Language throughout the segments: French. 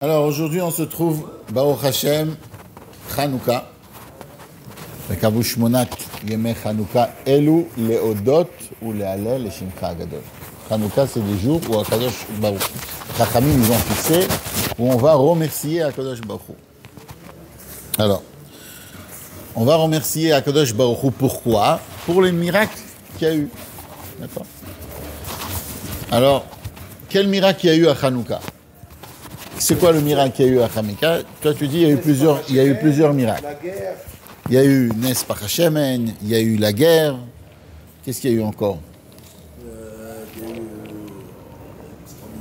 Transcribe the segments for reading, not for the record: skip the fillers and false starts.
Alors aujourd'hui on se trouve Baruch Hashem Chanukah, Kavush Monat Yemei Chanukah Elu Leodot ou Lehalel Leshimcha Agadol. Chanukah c'est des jours où Akadosh Baruch Chachamim nous ont fixé où on va remercier Akadosh Baruch. Alors on va remercier Akadosh Baruch pourquoi? Pour les miracles qu'il y a eu. D'accord. Alors quel miracle il y a eu à Chanukah? C'est quoi le miracle qu'il y a eu à Chanukah? Toi, tu dis il y a eu plusieurs miracles. Il y a eu Nes Pachashemen, il y a eu la guerre. Qu'est-ce qu'il y a eu encore? Il y a eu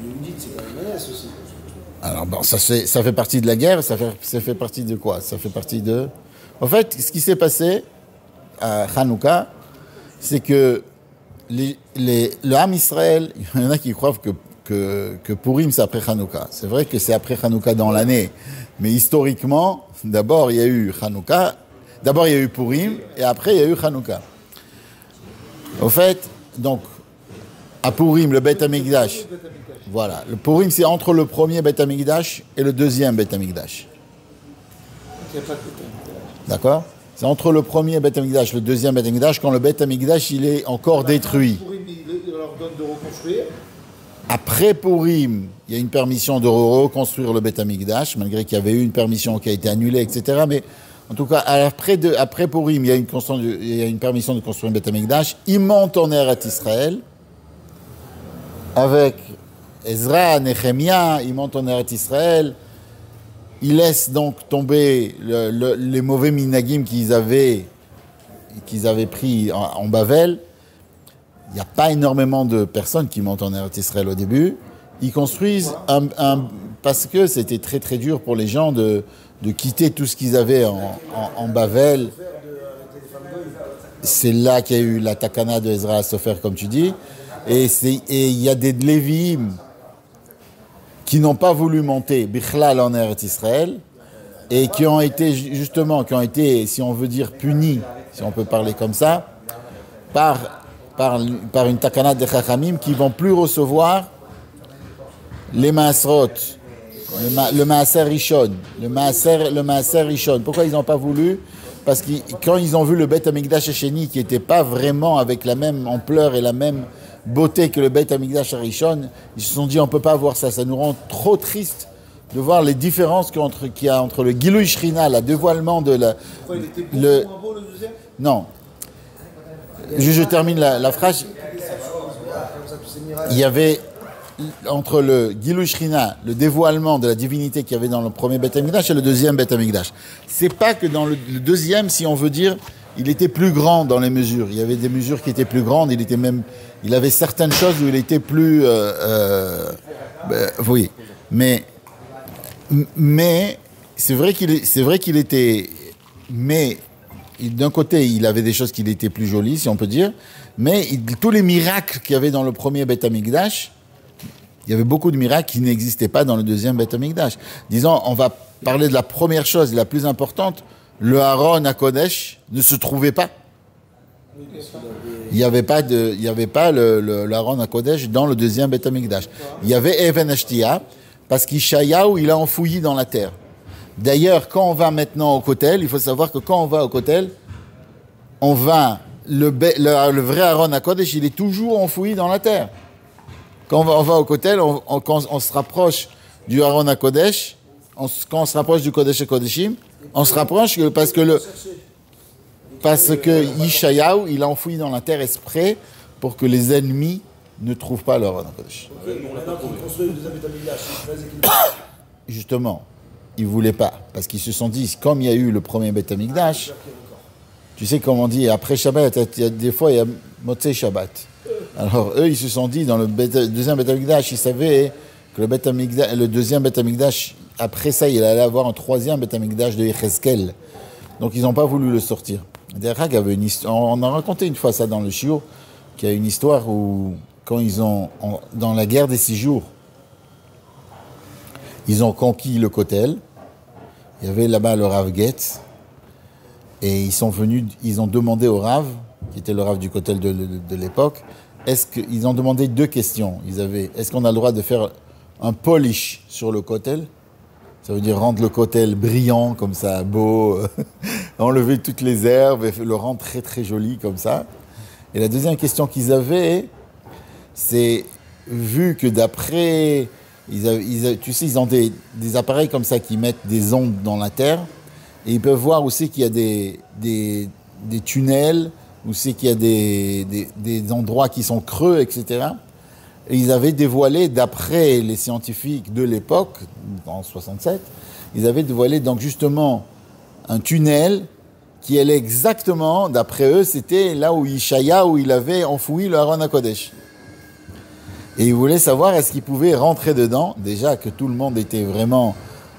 Yehudit, c'est quand même Nes aussi. Alors, bon, ça fait partie de la guerre, ça fait partie de quoi? Ça fait partie de... En fait, ce qui s'est passé à Chanukah, c'est que le Ham Israël, il y en a qui croient que Purim, c'est après Chanukah. C'est vrai que c'est après Chanukah dans l'année. Mais historiquement, d'abord, il y a eu Chanukah, d'abord, il y a eu Purim, et après, il y a eu Chanukah. Au fait, donc, à Purim, le Beth Amikdash, voilà. Le Purim, c'est entre le premier Beth Amikdash et le deuxième Beth Amikdash. D'accord? C'est entre le premier Beth Amikdash et le deuxième Beth Amikdash, quand le Beth Amikdash, il est encore détruit. Purim, il leur donne de reconstruire. Après Purim, il y a une permission de reconstruire le Beth Amikdash, malgré qu'il y avait eu une permission qui a été annulée, etc. Mais en tout cas, après Purim, il y a une permission de construire le Beth Amikdash. Il monte en Eretz Israël avec Ezra, Nehemia, il monte en Eretz Israël. Il laisse donc tomber les mauvais minagim qu'ils avaient pris en Bavel. Il n'y a pas énormément de personnes qui montent en Eretz Israël au début. Ils construisent parce que c'était très très dur pour les gens de quitter tout ce qu'ils avaient en Bavel. C'est là qu'il y a eu la takana de Ezra Sofer, comme tu dis. Et il y a des Lévi'im qui n'ont pas voulu monter Bichlal en Eretz Israël et qui ont été, si on veut dire, punis, si on peut parler comme ça, par une takana de Chachamim qui ne vont plus recevoir les Maasrot, le Maaser Rishon, le Maaser Rishon. Pourquoi ils n'ont pas voulu? Parce que quand ils ont vu le Beth Amikdash Hasheni qui n'était pas vraiment avec la même ampleur et la même beauté que le Beth Amikdash Rishon, ils se sont dit on ne peut pas voir ça, ça nous rend trop triste de voir les différences qu'il y a entre le Gilui Shrina, le dévoilement de la... Pourquoi il était moins beau le deuxième? Non. Je termine la phrase. Il y avait entre le Gilui Shrina, le dévoilement de la divinité qu'il y avait dans le premier Beth Amikdash et le deuxième Beth Amikdash. C'est pas que dans le deuxième, si on veut dire, il était plus grand dans les mesures. Il y avait des mesures qui étaient plus grandes. Il avait certaines choses où il était plus, oui. Mais c'est vrai qu'il était, mais d'un côté, il avait des choses qui étaient plus jolies, si on peut dire, mais tous les miracles qu'il y avait dans le premier Beth Amikdash, il y avait beaucoup de miracles qui n'existaient pas dans le deuxième Beth Amikdash. Disons, on va parler de la première chose, la plus importante, le Aaron à Kodesh ne se trouvait pas. Il n'y avait pas le Aaron à Kodesh dans le deuxième Beth Amikdash. Il y avait Even Ashtia, parce qu'Ishayahu, il a enfoui dans la terre. D'ailleurs, quand on va maintenant au Kotel, il faut savoir que quand on va au Kotel, le vrai Aaron à Kodesh, il est toujours enfoui dans la terre. Quand on va au Kotel, quand on se rapproche du Aaron à Kodesh, quand on se rapproche du Kodesh et Kodeshim, on se rapproche parce que Yishayahu, il a enfoui dans la terre exprès pour que les ennemis ne trouvent pas le Aaron à Kodesh. Justement. Ils ne voulaient pas, parce qu'ils se sont dit, comme il y a eu le premier Beth Amikdash, tu sais comment on dit, après Shabbat, des fois il y a Motzei Shabbat. Alors eux, ils se sont dit, dans le deuxième Beth Amikdash, ils savaient que le deuxième Beth Amikdash, après ça, il allait avoir un troisième Beth Amikdash de Yechezkel. Donc ils n'ont pas voulu le sortir. Derrière, on a raconté une fois ça dans le Shiur, qu'il y a une histoire où, quand dans la guerre des 6 jours, ils ont conquis le Kotel. Il y avait là-bas le Rav Getz, et ils ont demandé au Rav, qui était le Rav du Kotel de l'époque, ils ont demandé 2 questions. Est-ce qu'on a le droit de faire un polish sur le Kotel? Ça veut dire rendre le kotel brillant, comme ça, beau, enlever toutes les herbes et le rendre très très joli, comme ça. Et la deuxième question qu'ils avaient, c'est, vu que d'après, tu sais, ils ont des appareils comme ça qui mettent des ondes dans la terre, et ils peuvent voir aussi qu'il y a des tunnels, aussi qu'il y a des endroits qui sont creux, etc. Et ils avaient dévoilé, d'après les scientifiques de l'époque, en 67, ils avaient dévoilé donc justement un tunnel qui allait exactement, d'après eux, c'était là où Ishaïa, où il avait enfoui le Aaron HaKodesh. Et ils voulaient savoir est-ce qu'ils pouvaient rentrer dedans, déjà que tout le monde était vraiment,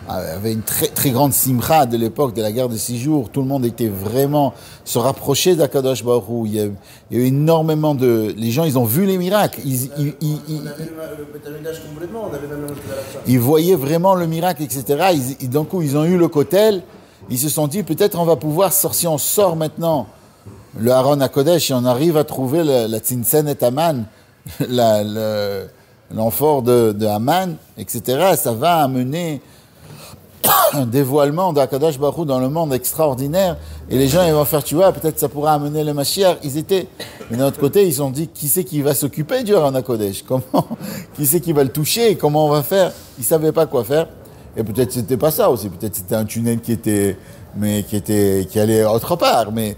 avait une très, très grande simcha de l'époque de la guerre de 6 jours, tout le monde était vraiment se rapprocher d'Akadosh Baruch Hu. Il y a eu énormément de... Les gens, ils ont vu les miracles. On avait le Beth Amikdash complètement, on avait même le Moshe. Ils voyaient vraiment le miracle, etc. D'un coup, ils ont eu le kotel. Ils se sont dit, peut-être on va pouvoir sortir, si on sort maintenant le Aaron HaKodesh et on arrive à trouver la Tzintzen et Aman, l'amphore de Aman, etc., ça va amener un dévoilement d'Akadosh Baruch Hu dans le monde extraordinaire. Et les gens, ils vont faire, tu vois, peut-être ça pourra amener le Mashiach. Mais d'un autre côté, ils se sont dit, qui c'est qui va s'occuper du Aaron HaKodesh? Qui c'est qui va le toucher? Comment on va faire? Ils ne savaient pas quoi faire. Et peut-être c'était pas ça aussi. Peut-être c'était un tunnel qui allait autre part. Mais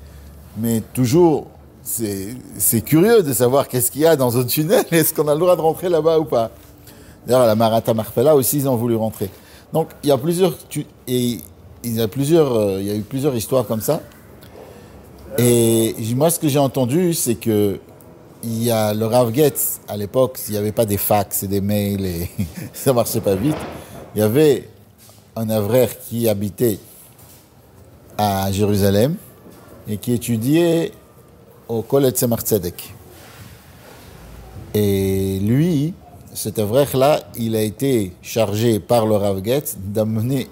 toujours, c'est curieux de savoir qu'est-ce qu'il y a dans un tunnel. Est-ce qu'on a le droit de rentrer là-bas ou pas? D'ailleurs, à la Maratha Marpella aussi, ils ont voulu rentrer. Donc, il y a eu plusieurs histoires comme ça. Et moi, ce que j'ai entendu, c'est que il y a le Rav Getz, à l'époque, il n'y avait pas des fax et des mails, et ça marchait pas vite. Il y avait un Avrer qui habitait à Jérusalem et qui étudiait au Kollel Tzemach Tzedek. Et lui, cet Avrer-là, il a été chargé par le Rav Getz d'amener,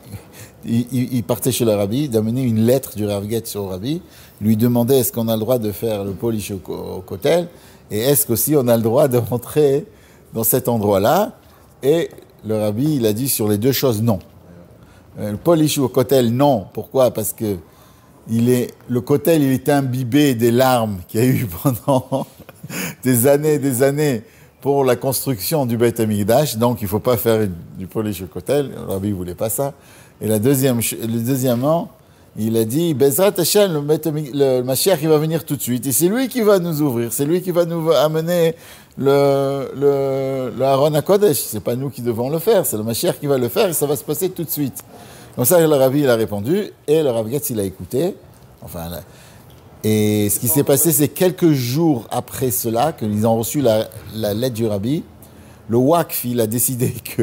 il partait chez le Rabbi, d'amener une lettre du Rav Getz au Rabbi, lui demandait est-ce qu'on a le droit de faire le polish au Kotel, et est-ce qu'aussi on a le droit de rentrer dans cet endroit-là. Et le Rabbi, il a dit sur les deux choses non. Le polish au Kotel, non. Pourquoi? Parce que le Kotel, il était imbibé des larmes qu'il y a eu pendant des années pour la construction du Beit HaMikdash, donc il ne faut pas faire du polish au Kotel. Le Rabbi ne voulait pas ça. Et le deuxièmement, il a dit, Bezrat Hashem, le Mashiach, il va venir tout de suite, et c'est lui qui va nous ouvrir, c'est lui qui va nous amener le Aaron HaKodesh. C'est pas nous qui devons le faire, c'est le Mashiach qui va le faire, et ça va se passer tout de suite. Comme ça, le Rabbi, il a répondu, et le Rav Getz, il a écouté. Et ce qui s'est passé, c'est quelques jours après cela, qu'ils ont reçu la lettre du Rabbi, le Waqf, il a décidé que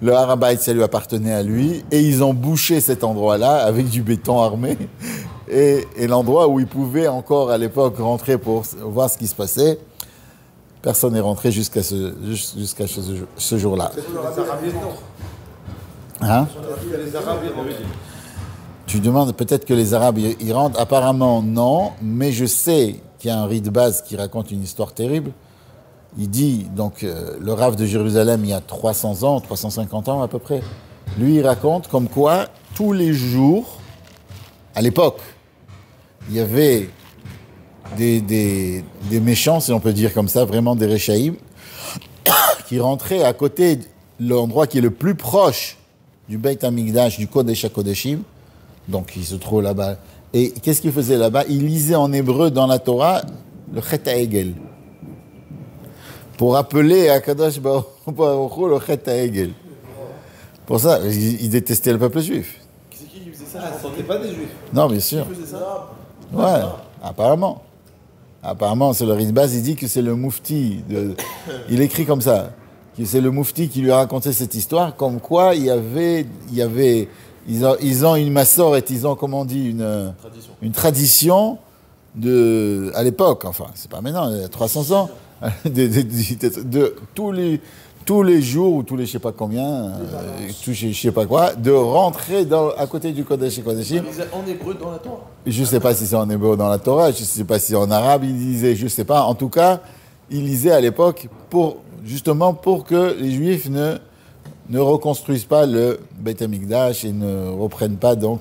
le Har HaBayit, ça lui appartenait à lui, et ils ont bouché cet endroit-là avec du béton armé, et l'endroit où ils pouvaient encore à l'époque rentrer pour voir ce qui se passait, personne n'est rentré jusqu'à ce jour-là. Hein? Tu demandes peut-être que les Arabes y rentrent. Apparemment non, mais je sais qu'il y a un rite de base qui raconte une histoire terrible. Il dit, donc, le Rav de Jérusalem, il y a 300 ans, 350 ans à peu près, lui, il raconte comme quoi, tous les jours, à l'époque, il y avait des méchants, si on peut dire comme ça, vraiment des Réchaïm, qui rentraient à côté de l'endroit qui est le plus proche du Beit HaMikdash, du Kodesh HaKodeshim, donc il se trouve là-bas. Et qu'est-ce qu'il faisait là-bas? Il lisait en hébreu dans la Torah le Chet HaEgel, pour appeler à Kadosh Baruch Hu le Chet HaEgel. Pour ça, il détestait le peuple juif. C'est qui faisait ça? Je ne sentais pas des juifs. Non, bien sûr. Qui faisait ça? Ouais, apparemment. Apparemment, c'est le Rizbaz, il dit que c'est le Moufti. Il écrit comme ça, que c'est le Moufti qui lui a raconté cette histoire, comme quoi ils ont une massorette, ils ont, comment on dit, une tradition à l'époque, enfin, c'est pas maintenant, il y a 300 ans, de tous les jours, ou tous les je sais pas combien, je sais pas quoi, de rentrer à côté du Kodesh et Kodeshim. En hébreu dans la Torah. Je sais pas si c'est en hébreu dans la Torah, je sais pas si en arabe il disait, je sais pas. En tout cas, il lisait à l'époque justement pour que les Juifs ne reconstruisent pas le Beit HaMikdash et ne reprennent pas donc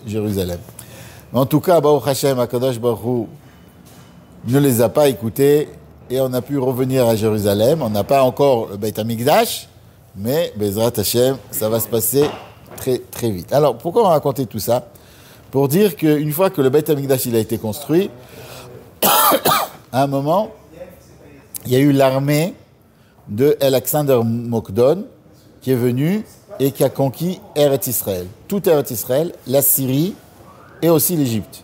Jérusalem. En tout cas, Baruch Hashem, HaKadosh Baruch Hu ne les a pas écoutés et on a pu revenir à Jérusalem. On n'a pas encore le Beit HaMikdash, mais Bezrat Hashem, ça va se passer très très vite. Alors, pourquoi on a raconté tout ça? Pour dire qu'une fois que le Beit HaMikdash il a été construit, à un moment, il y a eu l'armée de Alexander Mokdon qui est venu et qui a conquis Eretz Israël. Tout Eretz Israël, la Syrie et aussi l'Égypte.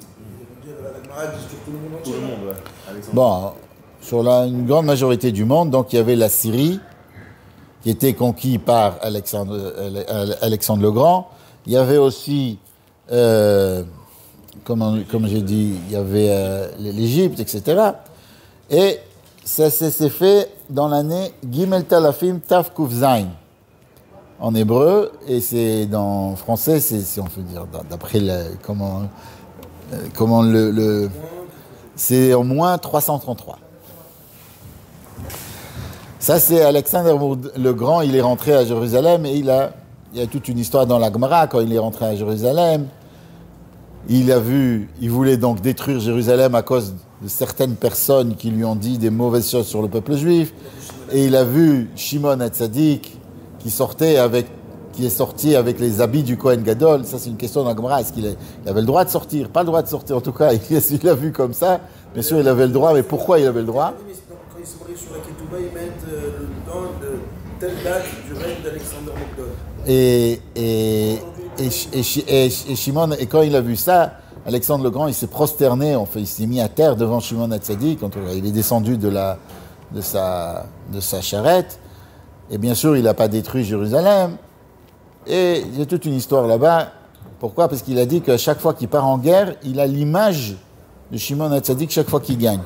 Tout le monde, ouais. Bon, sur une grande majorité du monde, donc il y avait la Syrie qui était conquise par Alexandre le Grand. Il y avait aussi, comme j'ai dit, il y avait l'Égypte, etc. Et ça s'est fait dans l'année Gimel Talafim Tav Kuf Zain en hébreu, et c'est dans français, si on peut dire, d'après comment c'est au moins 333. Ça, c'est Alexandre le Grand, il est rentré à Jérusalem, et il y a toute une histoire dans la Gemara, quand il est rentré à Jérusalem, il voulait donc détruire Jérusalem à cause de certaines personnes qui lui ont dit des mauvaises choses sur le peuple juif, et il a vu Shimon HaTzadik qui est sorti avec les habits du Kohen Gadol. Ça, c'est une question dans la Gemara. Est-ce qu'il avait le droit de sortir? Pas le droit de sortir, en tout cas. Il l'a vu comme ça. Bien sûr, il avait le droit, mais pourquoi il avait le droit? Quand ils se marient sur la Ketouba, ils mettent le temps de telle date du règne d'Alexander Mokdon. Et Shimon, et quand il a vu ça, Alexandre le Grand, il s'est prosterné, il s'est mis à terre devant Shimon HaTzadik. Il est descendu de sa charrette. Et bien sûr, il n'a pas détruit Jérusalem. Et il y a toute une histoire là-bas. Pourquoi? Parce qu'il a dit qu'à chaque fois qu'il part en guerre, il a l'image de Shimon HaTzadik chaque fois qu'il gagne.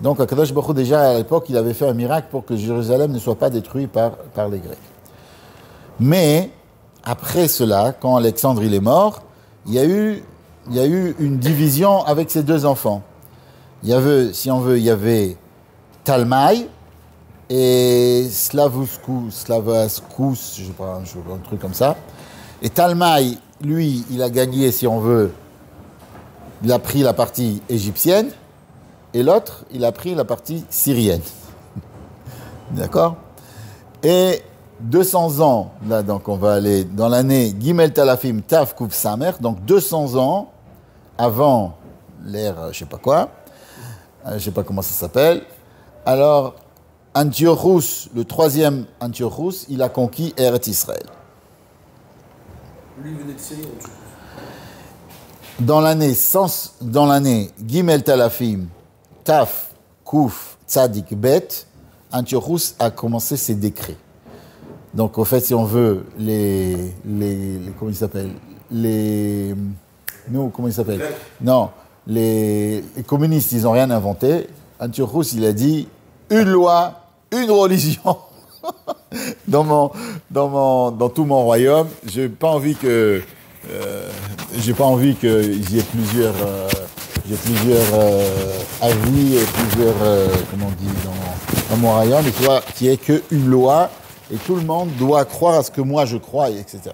Donc, HaKadosh Baruch Hu, déjà à l'époque, il avait fait un miracle pour que Jérusalem ne soit pas détruit par les Grecs. Mais, après cela, quand Alexandre il est mort, il y a eu une division avec ses deux enfants. Il y avait, si on veut, il y avait Talmaï et Slavaskus, je sais pas, un truc comme ça. Et Talmaï, lui, il a gagné, si on veut, il a pris la partie égyptienne, et l'autre, il a pris la partie syrienne. D'accord? Et 200 ans, là, donc on va aller dans l'année Gimel Talafim Tav Kuf Samer, donc 200 ans avant l'ère, je sais pas quoi, je sais pas comment ça s'appelle. Alors, Antiochus, le troisième Antiochus, il a conquis Eretz Israël. Lui, il venait de Syrie, Dans l'année Gimel Talafim Taf Kuf Tzadik Bet, Antiochus a commencé ses décrets. Donc, au fait, si on veut, comment ils s'appellent? Comment ils s'appellent? Non, les communistes, ils n'ont rien inventé. Antiochus, il a dit une loi, une religion. dans tout mon royaume, j'ai pas envie qu'il y ait plusieurs avis et plusieurs, comment on dit, dans mon royaume, et qu'il n'y ait qu'une loi, et tout le monde doit croire à ce que moi je crois, etc.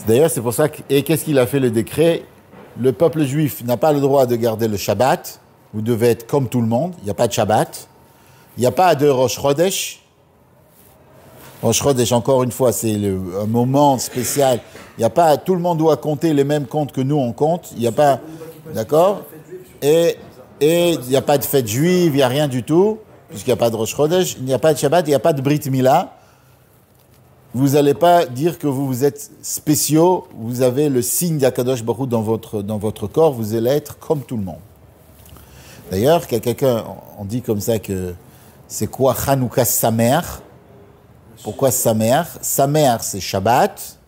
D'ailleurs, c'est pour ça et qu'est-ce qu'il a fait le décret? Le peuple juif n'a pas le droit de garder le Shabbat, vous devez être comme tout le monde, il n'y a pas de Shabbat, il n'y a pas de Rosh Chodesh. Rosh Chodesh, encore une fois, c'est un moment spécial. Il n'y a pas, tout le monde doit compter les mêmes comptes que nous on compte. Il n'y a pas, d'accord? Et il n'y a pas de fête juive, il n'y a rien du tout, puisqu'il n'y a pas de Rosh Chodesh, il n'y a pas de Shabbat, il n'y a pas de Brit Mila. Vous n'allez pas dire que vous êtes spéciaux, vous avez le signe d'Akadosh Baruch Hu dans votre corps, vous allez être comme tout le monde. D'ailleurs, quelqu'un, on dit comme ça que c'est quoi Hanouka Samer? Pourquoi Samer? Samer, c'est Shabbat,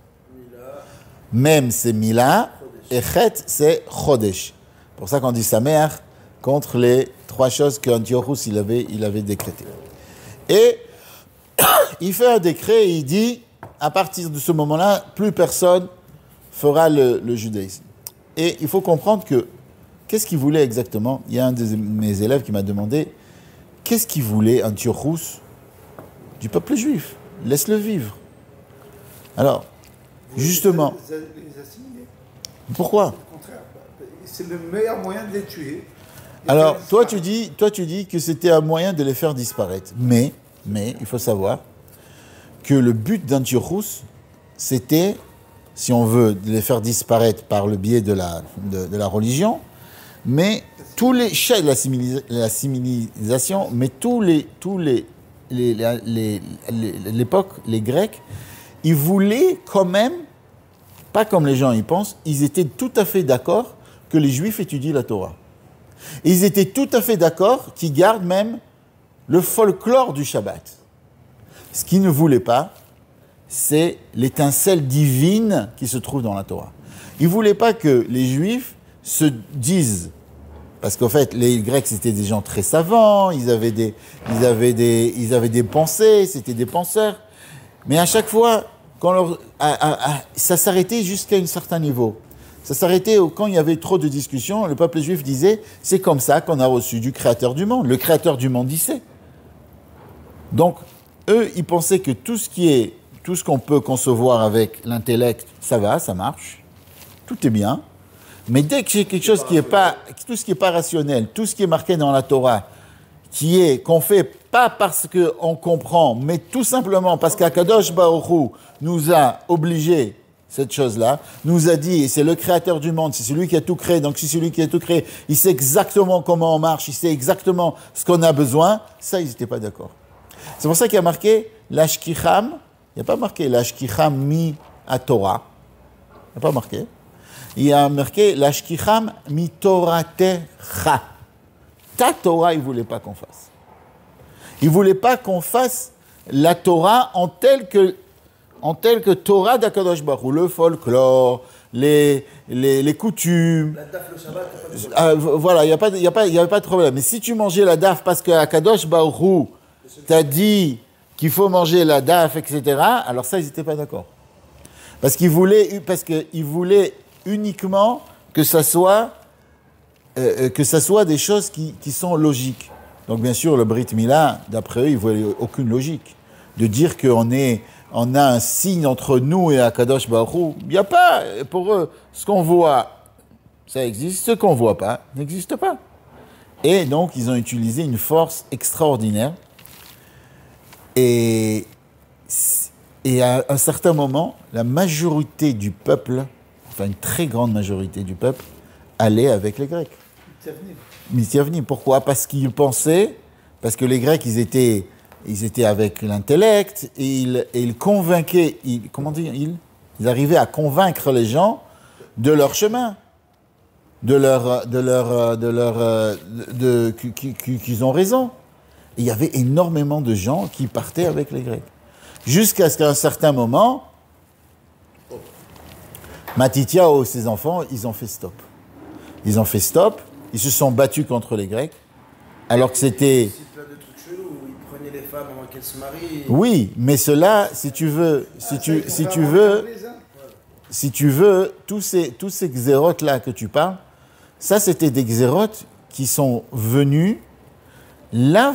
Mem, c'est Mila, et Chet, c'est Chodesh. C'est pour ça qu'on dit Samer contre les trois choses qu'Antiochus il avait décrétées. Et il fait un décret et il dit, à partir de ce moment-là, plus personne fera le judaïsme. Et il faut comprendre que, qu'est-ce qu'il voulait exactement? Il y a un de mes élèves qui m'a demandé, qu'est-ce qu'il voulait Antiochus du peuple juif? Laisse-le vivre. Alors, justement, Les assimiler. pourquoi? Au contraire, c'est le meilleur moyen de les tuer. Alors, toi tu dis que c'était un moyen de les faire disparaître. Mais, il faut savoir que le but d'Antiochus, c'était, si on veut, de les faire disparaître par le biais de la religion, mais tous les chefs de la civilisation, mais l'époque, les Grecs, ils voulaient quand même, pas comme les gens y pensent, ils étaient tout à fait d'accord que les Juifs étudient la Torah. Ils étaient tout à fait d'accord qu'ils gardent même le folklore du Shabbat. Ce qu'ils ne voulaient pas, c'est l'étincelle divine qui se trouve dans la Torah. Ils ne voulaient pas que les Juifs se disent, parce qu'en fait, les Grecs, c'était des gens très savants, ils avaient des pensées, c'était des penseurs. Mais à chaque fois, ça s'arrêtait jusqu'à un certain niveau. Ça s'arrêtait quand il y avait trop de discussions, le peuple juif disait, c'est comme ça qu'on a reçu du Créateur du monde. Le Créateur du monde dit c'est. Donc, eux, ils pensaient que tout ce qu'on peut concevoir avec l'intellect, ça va, ça marche, tout est bien. Mais dès que j'ai quelque chose qui est pas, tout ce qui est pas rationnel, tout ce qui est marqué dans la Torah, qu'on fait pas parce qu'on comprend, mais tout simplement parce qu'Akadosh Baruch Hu nous a obligés, cette chose-là, nous a dit, et c'est le créateur du monde, c'est celui qui a tout créé, donc c'est celui qui a tout créé, il sait exactement comment on marche, il sait exactement ce qu'on a besoin, ça, ils n'étaient pas d'accord. C'est pour ça qu'il y a marqué l'ashkicham, il n'y a pas marqué l'ashkicham mi à Torah, il n'y a pas marqué, il y a marqué l'ashkicham mi toratecha. Ta Torah, il ne voulait pas qu'on fasse. Il ne voulait pas qu'on fasse la Torah en telle que Torah d'Akadosh Baruch Hu, le folklore, les coutumes. La daf, le Shabbat, voilà, il n'y avait pas de problème. Mais si tu mangeais la daf parce que Akadosh Baruch Hu t'a dit qu'il faut manger la daf, etc., alors ça, ils n'étaient pas d'accord. Parce qu'ils voulaient uniquement que ça soit des choses qui sont logiques. Donc bien sûr, le Brit Mila, d'après eux, ils ne voyaient aucune logique. De dire qu'on a un signe entre nous et Akadosh Baruch Hu, il n'y a pas, pour eux, ce qu'on voit, ça existe, ce qu'on ne voit pas, n'existe pas. Et donc, ils ont utilisé une force extraordinaire. Et à un certain moment, la majorité du peuple, enfin une très grande majorité du peuple, allait avec les Grecs. Mithyavnim. Pourquoi? Parce qu'ils pensaient, parce que les Grecs, ils étaient avec l'intellect, et ils convainquaient, ils arrivaient à convaincre les gens de leur chemin, qu'ils ont raison. Et il y avait énormément de gens qui partaient avec les Grecs. Jusqu'à ce qu'à un certain moment, Matityahu et ses enfants, ils ont fait stop. Ils se sont battus contre les Grecs, alors que c'était... C'est plein de trucs chelous où ils prenaient les femmes avant qu'elles se marient. Oui, mais cela, si tu veux, tous ces xérotes-là que tu parles, ça c'était des xérotes qui sont venus. Là,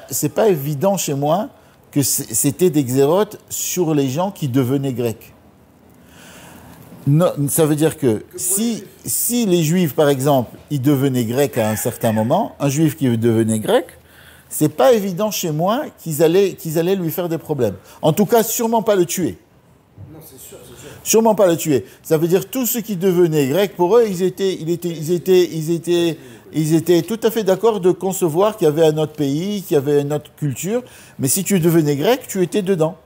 c'est pas évident chez moi que c'était des xérotes sur les gens qui devenaient grecs. Non, ça veut dire que si les Juifs, par exemple, ils devenaient grecs à un certain moment, un Juif qui devenait grec, c'est pas évident chez moi qu'ils allaient lui faire des problèmes. En tout cas, sûrement pas le tuer. Non, c'est sûr. Sûrement pas le tuer. Ça veut dire tous ceux qui devenaient grecs, pour eux, ils étaient tout à fait d'accord de concevoir qu'il y avait un autre pays, qu'il y avait une autre culture. Mais si tu devenais grec, tu étais dedans.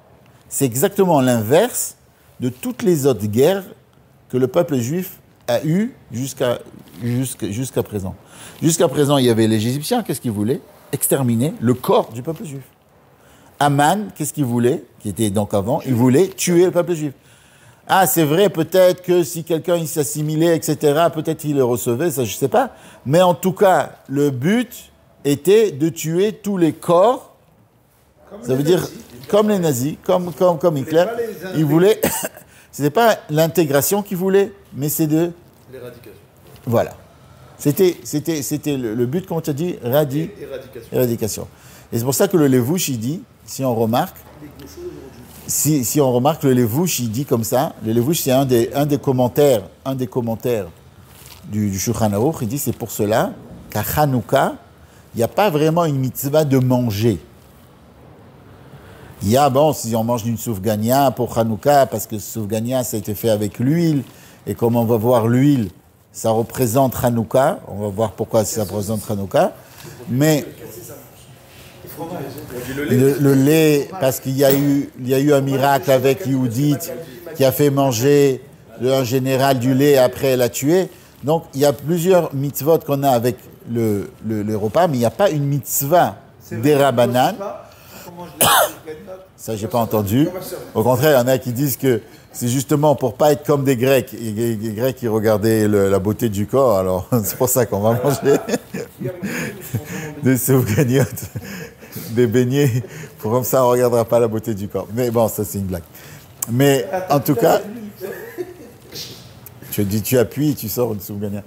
C'est exactement l'inverse de toutes les autres guerres que le peuple juif a eues jusqu'à présent. Jusqu'à présent, il y avait les Égyptiens, qu'est-ce qu'ils voulaient? Exterminer le corps du peuple juif. Aman, qu'est-ce qu'il voulait? Qui était donc avant, il voulait tuer le peuple juif. Ah, c'est vrai, peut-être que si quelqu'un il s'assimilait, etc., peut-être qu'il le recevait, ça je ne sais pas. Mais en tout cas, le but était de tuer tous les corps. Ça veut dire, comme les nazis, comme Hitler. Ils voulaient... Ce n'était pas l'intégration qu'ils voulaient, mais c'est de... L'éradication. Voilà. C'était le but, comme tu as dit, éradication. Et c'est pour ça que le Levouche, il dit, si on remarque, si on remarque, le Levouche, il dit comme ça. Le Levouche, c'est un des commentaires du Shulchan Aruch. Il dit c'est pour cela qu'à Hanouka, il n'y a pas vraiment une mitzvah de manger. Il y a, bon, si on mange une soufgania pour Hanouka, parce que soufgania, ça a été fait avec l'huile, et comme on va voir l'huile, ça représente Hanouka. On va voir pourquoi ça représente Hanouka. Mais le lait, parce qu'il y a eu un miracle avec Yehudit qui a fait manger un général du lait et après elle a tué. Donc il y a plusieurs mitzvot qu'on a avec le repas, mais il n'y a pas une mitzvah des Rabbanan. Ça, j'ai pas entendu. Au contraire, il y en a qui disent que c'est justement pour pas être comme des Grecs. Et les Grecs, ils regardaient la beauté du corps, alors c'est pour ça qu'on va manger des soufganiotes, des beignets. Comme ça, on ne regardera pas la beauté du corps. Mais bon, ça, c'est une blague. Mais en tout cas, tu appuies, tu sors une soufgania.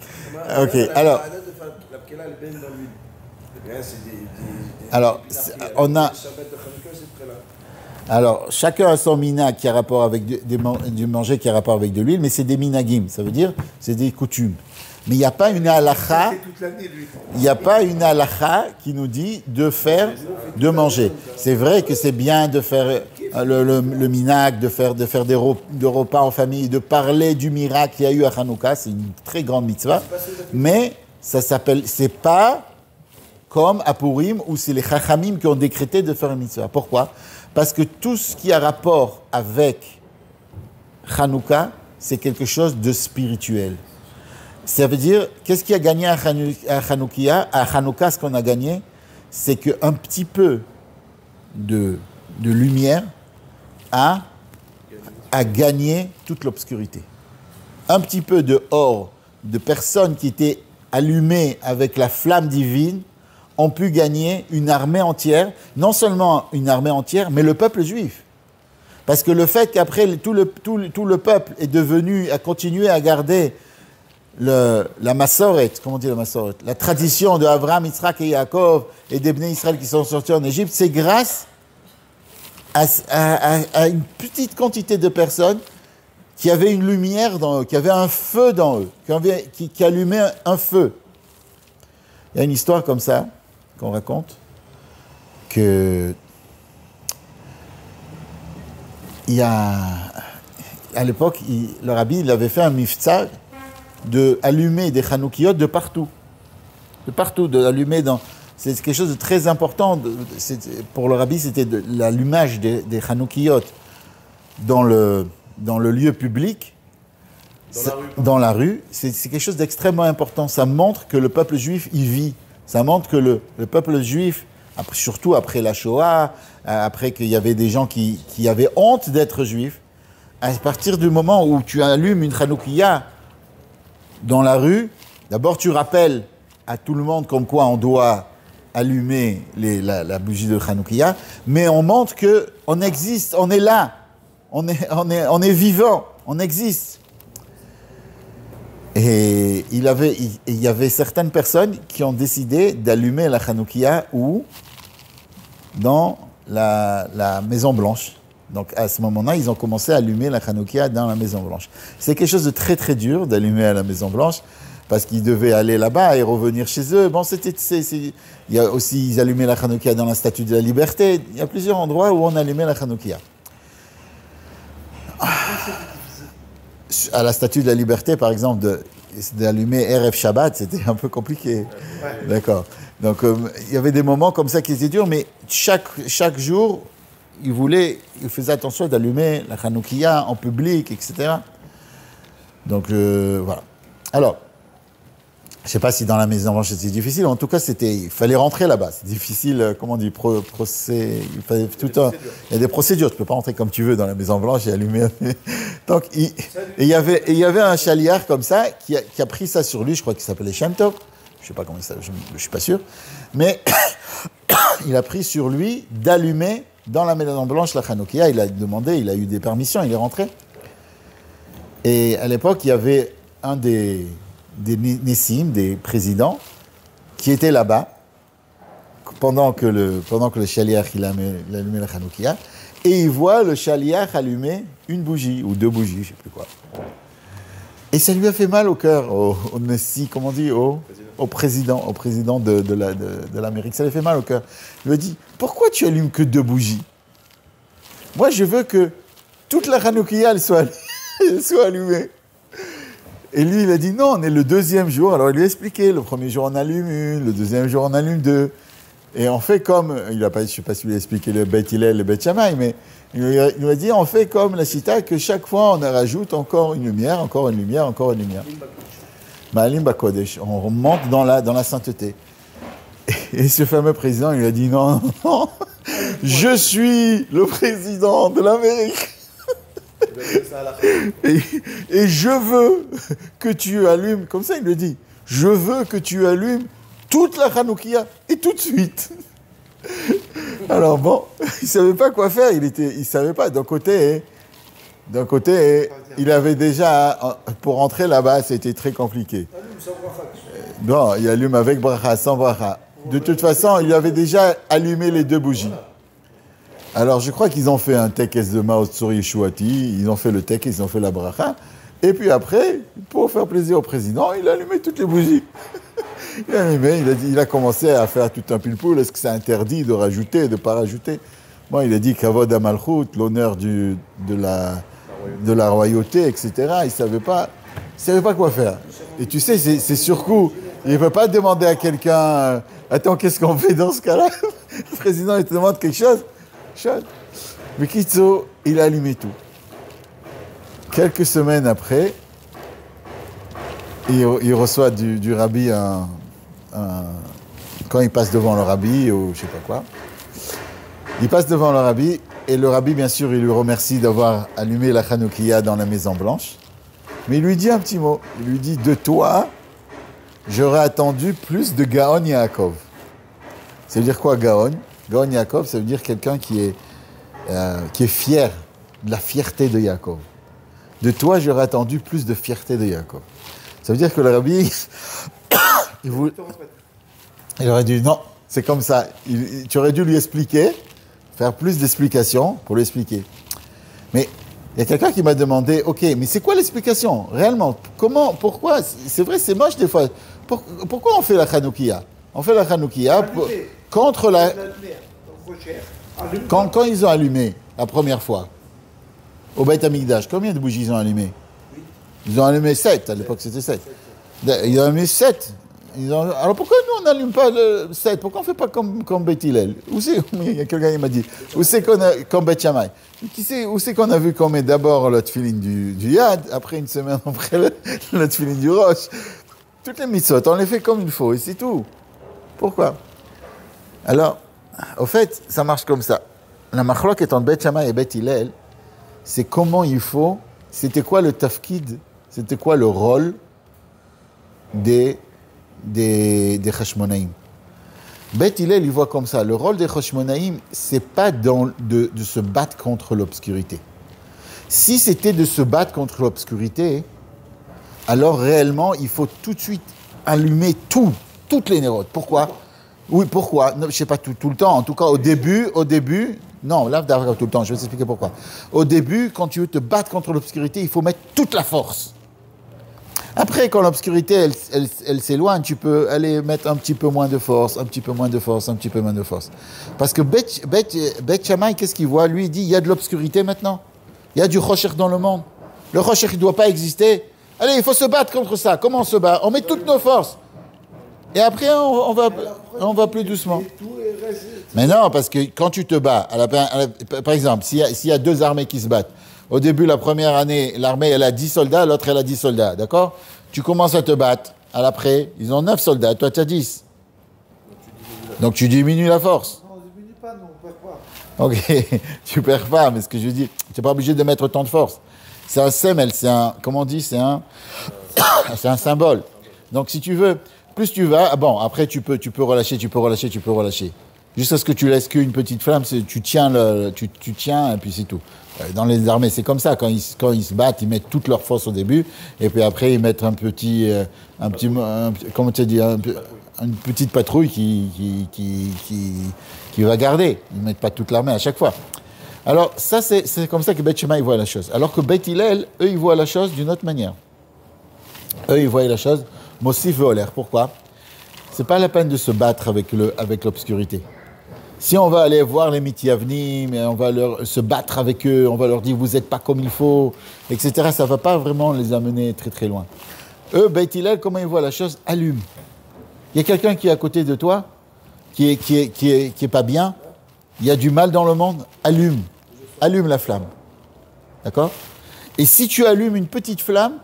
Ok, alors. Alors, on a. Alors, chacun a son minag qui a rapport avec du manger qui a rapport avec de l'huile, mais c'est des minagim, ça veut dire c'est des coutumes. Mais il n'y a pas une halakha, qui nous dit de manger. C'est vrai que c'est bien de faire le minag, de faire des repas en famille, de parler du miracle qu'il y a eu à Hanouka, c'est une très grande mitzvah, mais c'est pas comme à Purim où c'est les Chachamim qui ont décrété de faire une mitzvah. Pourquoi ? Parce que tout ce qui a rapport avec Hanouka, c'est quelque chose de spirituel. Ça veut dire, qu'est-ce qui a gagné à Hanouka, ce qu'on a gagné, c'est qu'un petit peu de lumière a gagné toute l'obscurité. Un petit peu de or, de personnes qui étaient allumées avec la flamme divine, ont pu gagner une armée entière, non seulement une armée entière, mais le peuple juif. Parce que le fait qu'après tout le peuple a continué à garder la Massoret, comment on dit la Massoret, la tradition de Abraham, Yitzhak et Yaakov et des Bnei Israël qui sont sortis en Égypte, c'est grâce à une petite quantité de personnes qui avaient une lumière dans eux, qui avaient un feu dans eux, qui allumaient un feu. Il y a une histoire comme ça, qu'on raconte, que à l'époque, le rabbi il avait fait un miftzah d'allumer des chanoukiyot de partout, d'allumer dans... C'est quelque chose de très important, pour le rabbi, c'était l'allumage des chanoukiyot dans le lieu public, dans la rue, c'est quelque chose d'extrêmement important. Ça montre que le peuple juif y vit. Ça montre que le peuple juif, surtout après la Shoah, après qu'il y avait des gens qui avaient honte d'être juifs, à partir du moment où tu allumes une Hanoukiya dans la rue, d'abord tu rappelles à tout le monde comme quoi on doit allumer la bougie de Hanoukiya, mais on montre qu'on existe, on est là, on est vivant, on existe. Et il y avait certaines personnes qui ont décidé d'allumer la Hanoukiya dans la Maison Blanche. Donc à ce moment-là, ils ont commencé à allumer la Hanoukiya dans la Maison Blanche. C'est quelque chose de très très dur d'allumer à la Maison Blanche parce qu'ils devaient aller là-bas et revenir chez eux. Bon, il y a aussi, ils allumaient la Hanoukiya dans la Statue de la Liberté. Il y a plusieurs endroits où on allumait la Hanoukiya. À la Statue de la Liberté, par exemple, d'allumer Erev Shabbat, c'était un peu compliqué. Ouais. D'accord. Donc, il y avait des moments comme ça qui étaient durs, mais chaque jour, il faisait attention d'allumer la Hanoukiya en public, etc. Donc, voilà. Alors, je ne sais pas si dans la Maison Blanche c'était difficile, en tout cas, il fallait rentrer là-bas. C'est difficile, comment on dit, il fallait il y a des procédures, tu ne peux pas rentrer comme tu veux dans la Maison Blanche et allumer. Donc, il y avait un chaliard comme ça qui a pris ça sur lui, je crois qu'il s'appelait Shem Tov, je ne sais pas comment il s'appelle, je ne suis pas sûr, mais il a pris sur lui d'allumer dans la Maison Blanche la Hanoukiya. Il a demandé, il a eu des permissions, il est rentré. Et à l'époque, il y avait un des Nessim, des présidents, qui étaient là-bas pendant que le chaliard il allumait la Hanoukiya. et il voit le shaliach allumer une bougie, ou 2 bougies, je ne sais plus quoi. Et ça lui a fait mal au cœur, au Nessie, comment on dit, au président de l'Amérique. Ça lui a fait mal au cœur. Il lui a dit, pourquoi tu allumes que 2 bougies? Moi, je veux que toute la Hanoukia, elle soit allumée. Et lui, il a dit, non, on est le 2e jour. Alors, il lui a expliqué, le 1er jour, on allume 1, le 2e jour, on allume 2. Et on fait comme, je ne sais pas si lui a expliqué le Beit Hillel et le Beit Shammai, mais il lui a dit, on fait comme la Chita, que chaque fois, on rajoute encore une lumière, encore une lumière, encore une lumière. Ma'alim Bakodesh. On remonte dans la sainteté. Et ce fameux président, il lui a dit, non, non, je suis le président de l'Amérique. Et je veux que tu allumes, comme ça il le dit, je veux que tu allumes toute la Hanoukia et tout de suite. Alors bon, il ne savait pas quoi faire, il ne savait pas. D'un côté, il avait déjà, pour rentrer là-bas, c'était très compliqué. Non, il allume avec bracha, sans bracha. De toute façon, il avait déjà allumé les 2 bougies. Alors, je crois qu'ils ont fait un tekes de Mao Tsur Yeshuati, ils ont fait le tekes, ils ont fait la bracha, et puis après, pour faire plaisir au président, il a allumé toutes les bougies. Il a allumé, il a commencé à faire tout un pilpoul, est-ce que c'est interdit de rajouter, de ne pas rajouter? Bon, il a dit Kavod Amalchut, l'honneur de la royauté, etc. Il ne savait pas quoi faire. Et tu sais, c'est sur coup. Il ne peut pas demander à quelqu'un, attends, qu'est-ce qu'on fait dans ce cas-là? Le président, il te demande quelque chose. Mais Kitso, il a allumé tout. Quelques semaines après, il reçoit du rabbi quand il passe devant le rabbi, ou je sais pas quoi. Il passe devant le rabbi, et le rabbi, bien sûr, il lui remercie d'avoir allumé la Hanoukia dans la Maison Blanche. Mais il lui dit un petit mot. Il lui dit, de toi, j'aurais attendu plus de Gaon Yaakov. Ça veut dire quoi, Gaon? Gaon Yaakov, ça veut dire quelqu'un qui est fier, de la fierté de Yaakov. De toi, j'aurais attendu plus de fierté de Yaakov. Ça veut dire que le rabbi, il aurait dit, non, c'est comme ça. Tu aurais dû lui expliquer, faire plus d'explications pour lui expliquer. Mais il y a quelqu'un qui m'a demandé, ok, mais c'est quoi l'explication, réellement? Comment, pourquoi? C'est vrai, c'est moche des fois. Pourquoi on fait la Hanoukia? On fait la Hanoukia contre la... Quand ils ont allumé la première fois, au Beit Hamikdash, combien de bougies ils ont allumé? Ils ont allumé 7, à l'époque c'était 7. Ils ont allumé 7. Alors pourquoi nous on n'allume pas le 7? Pourquoi on ne fait pas comme Beit Hillel? Il y a quelqu'un qui m'a dit, où c'est qu'on a, comme Beit Shammai? Où c'est qu'on a vu qu'on met d'abord le tefillin du Yad, après une semaine après le tefillin du Rosh? Toutes les mitzvot, on les fait comme il faut, et c'est tout. Pourquoi? Alors, au fait, ça marche comme ça. La machlok est entre Beit Shammai et Beit Hillel, c'est comment il faut, c'était quoi le tafkid, c'était quoi le rôle des Hashmonaïm. Beit Hillel, il voit comme ça, le rôle des Hashmonaïm, c'est pas de se battre contre l'obscurité. Si c'était de se battre contre l'obscurité, alors réellement, il faut tout de suite allumer toutes les nérodes. Pourquoi? Oui, pourquoi? Non, je ne sais pas tout le temps. En tout cas, au début, non, là, tout le temps, je vais t'expliquer pourquoi. Au début, quand tu veux te battre contre l'obscurité, il faut mettre toute la force. Après, quand l'obscurité, elle s'éloigne, tu peux aller mettre un petit peu moins de force, un petit peu moins de force, un petit peu moins de force. Parce que Beit Shammai, qu'est-ce qu'il voit? Lui, il dit, il y a de l'obscurité maintenant. Il y a du Rocher dans le monde. Le Rocher, il ne doit pas exister. Allez, il faut se battre contre ça. Comment on se bat? On met toutes nos forces. Et après, on va plus doucement. Mais non, parce que quand tu te bats, par exemple, s'il y a 2 armées qui se battent, au début, la première année, l'armée, elle a 10 soldats, l'autre, elle a 10 soldats, d'accord? Tu commences à te battre. À l'après, ils ont 9 soldats, toi, tu as 10. Donc, tu diminues la force. Non, on ne diminue pas, non, on ne perd pas. Ok, tu perds pas, mais ce que je veux dire, tu n'es pas obligé de mettre autant de force. C'est un semel, comment on dit, c'est un symbole. Donc, si tu veux, plus tu vas, bon, après, tu peux relâcher. Jusqu'à ce que tu laisses qu'une petite flamme, tu tiens, et puis c'est tout. Dans les armées, c'est comme ça. Quand ils se battent, ils mettent toute leur force au début, et puis après, ils mettent comment tu dis, une petite patrouille qui va garder. Ils ne mettent pas toute l'armée à chaque fois. Alors, ça, c'est comme ça que Beth Shammai voit la chose. Alors que Beth Hillel, eux, ils voient la chose d'une autre manière. Eux, ils voient la chose Mosif Veoler. Pourquoi? C'est pas la peine de se battre avec l'obscurité. Si on va aller voir les Mithyavnim, on va se battre avec eux, on va leur dire vous n'êtes pas comme il faut, etc., ça ne va pas vraiment les amener très très loin. Eux, Beit Hillel, comment ils voient la chose? Allume. Il y a quelqu'un qui est à côté de toi, qui est pas bien, il y a du mal dans le monde, allume. Allume la flamme. D'accord? Et si tu allumes une petite flamme,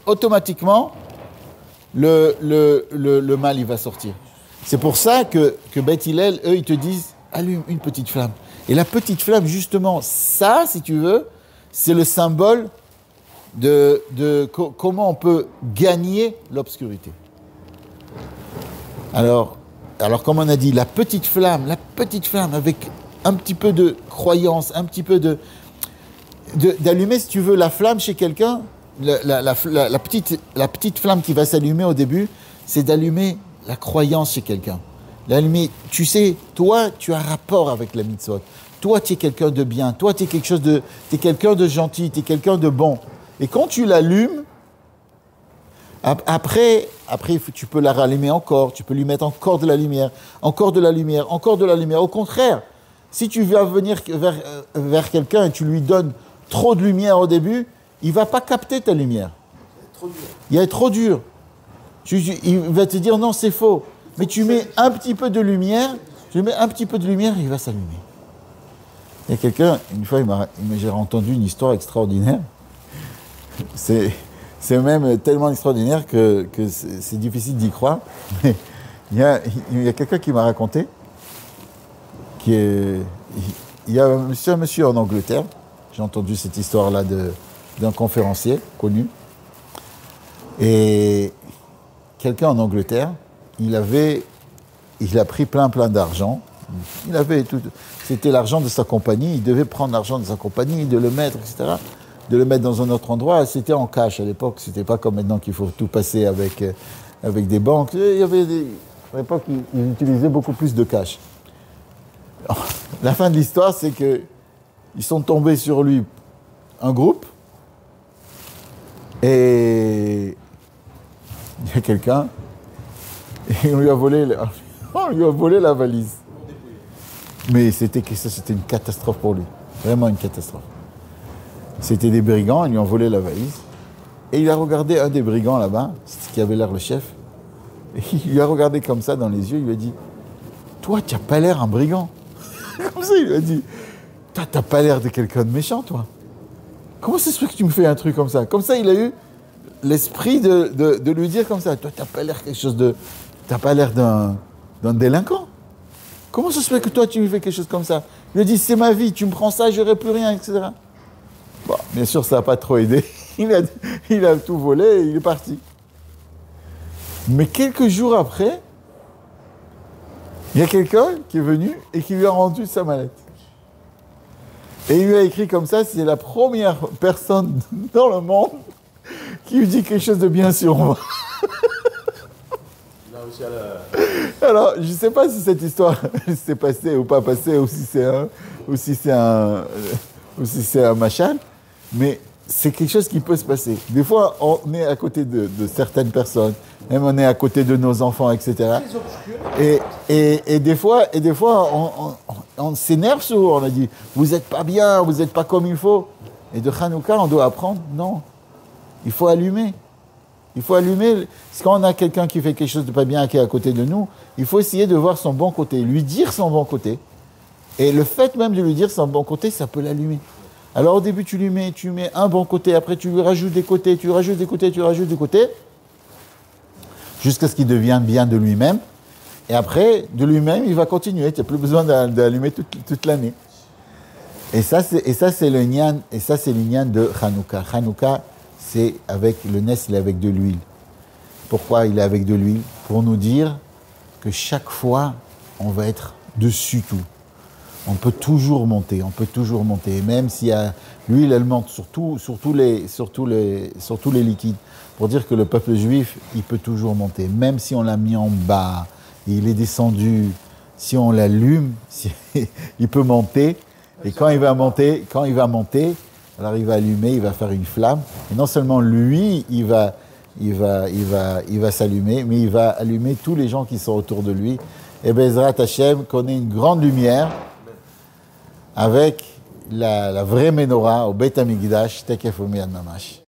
automatiquement, le mal, il va sortir. C'est pour ça que Beit Hillel, eux, ils te disent, allume une petite flamme. Et la petite flamme, justement, ça, si tu veux, c'est le symbole de comment on peut gagner l'obscurité. Alors, comme on a dit, la petite flamme avec un petit peu de croyance, un petit peu d'allumer, si tu veux, la flamme chez quelqu'un, la petite flamme qui va s'allumer au début, c'est d'allumer la croyance chez quelqu'un. L'allumer, tu sais, toi, tu as un rapport avec la mitzvot. Toi, tu es quelqu'un de bien. Toi, tu es quelqu'un de gentil. Tu es quelqu'un de bon. Et quand tu l'allumes, après, tu peux la rallumer encore. Tu peux lui mettre encore de la lumière, encore de la lumière, encore de la lumière. Au contraire, si tu vas venir vers quelqu'un et tu lui donnes trop de lumière au début, il ne va pas capter ta lumière. Il est trop dur. Il va te dire non, c'est faux. Mais tu mets un petit peu de lumière, il va s'allumer. Il y a quelqu'un, une fois, j'ai entendu une histoire extraordinaire. C'est même tellement extraordinaire que c'est difficile d'y croire. Mais il y a quelqu'un qui m'a raconté il y a un monsieur en Angleterre. J'ai entendu cette histoire-là d'un conférencier connu. Et quelqu'un en Angleterre, il a pris plein d'argent. C'était l'argent de sa compagnie. Il devait prendre l'argent de sa compagnie, de le mettre, etc., de le mettre dans un autre endroit. C'était en cash à l'époque. C'était pas comme maintenant qu'il faut tout passer avec des banques. À l'époque, ils utilisaient beaucoup plus de cash. La fin de l'histoire, c'est que ils sont tombés sur lui un groupe et il y a quelqu'un et on lui a volé la valise. Mais c'était une catastrophe pour lui. Vraiment une catastrophe. C'était des brigands, ils lui ont volé la valise. Et il a regardé un des brigands là-bas, qui avait l'air le chef. Et il lui a regardé comme ça dans les yeux, il lui a dit « Toi, tu n'as pas l'air un brigand. » Comme ça, il lui a dit « Toi, tu n'as pas l'air de quelqu'un de méchant, toi. Comment ça se fait que tu me fais un truc comme ça ?» Comme ça, il a eu l'esprit de lui dire comme ça « Toi, tu n'as pas l'air quelque chose de... Tu n'as pas l'air d'un délinquant. Comment ça se fait que toi, tu me fais quelque chose comme ça ?» Il lui a dit « C'est ma vie, tu me prends ça, je n'aurai plus rien, etc. » Bon, bien sûr, ça n'a pas trop aidé. Il a tout volé et il est parti. Mais quelques jours après, il y a quelqu'un qui est venu et qui lui a rendu sa mallette. Et il lui a écrit comme ça, c'est la première personne dans le monde qui lui dit quelque chose de bien sur moi. Alors, je ne sais pas si cette histoire s'est passée ou pas passée, ou si c'est un machal, mais c'est quelque chose qui peut se passer. Des fois, on est à côté de certaines personnes, même on est à côté de nos enfants, etc. Et des fois, on s'énerve sur eux, on a dit, vous n'êtes pas bien, vous n'êtes pas comme il faut. Et de Hanouka, on doit apprendre, non, il faut allumer. Il faut allumer, quand on a quelqu'un qui fait quelque chose de pas bien, qui est à côté de nous, il faut essayer de voir son bon côté, lui dire son bon côté. Et le fait même de lui dire son bon côté, ça peut l'allumer. Alors au début, tu mets un bon côté, après tu lui rajoutes des côtés, jusqu'à ce qu'il devienne bien de lui-même. Et après, de lui-même, il va continuer. Tu n'as plus besoin d'allumer toute l'année. Et ça, c'est le nian de Hanouka. Hanouka, c'est avec le nes, il est avec de l'huile. Pourquoi il est avec de l'huile? Pour nous dire que chaque fois, on va être dessus tout. On peut toujours monter. Et même si l'huile, elle monte sur tous les liquides, pour dire que le peuple juif, il peut toujours monter. Même si on l'a mis en bas, il est descendu, si on l'allume, il peut monter. Et quand il va monter, alors il va allumer, il va faire une flamme. Et non seulement lui, il va s'allumer, mais il va allumer tous les gens qui sont autour de lui. Et Bezrat Hashem connaît une grande lumière avec la vraie menorah au Beit HaMikdash, Tekef U'Miyad Mamash.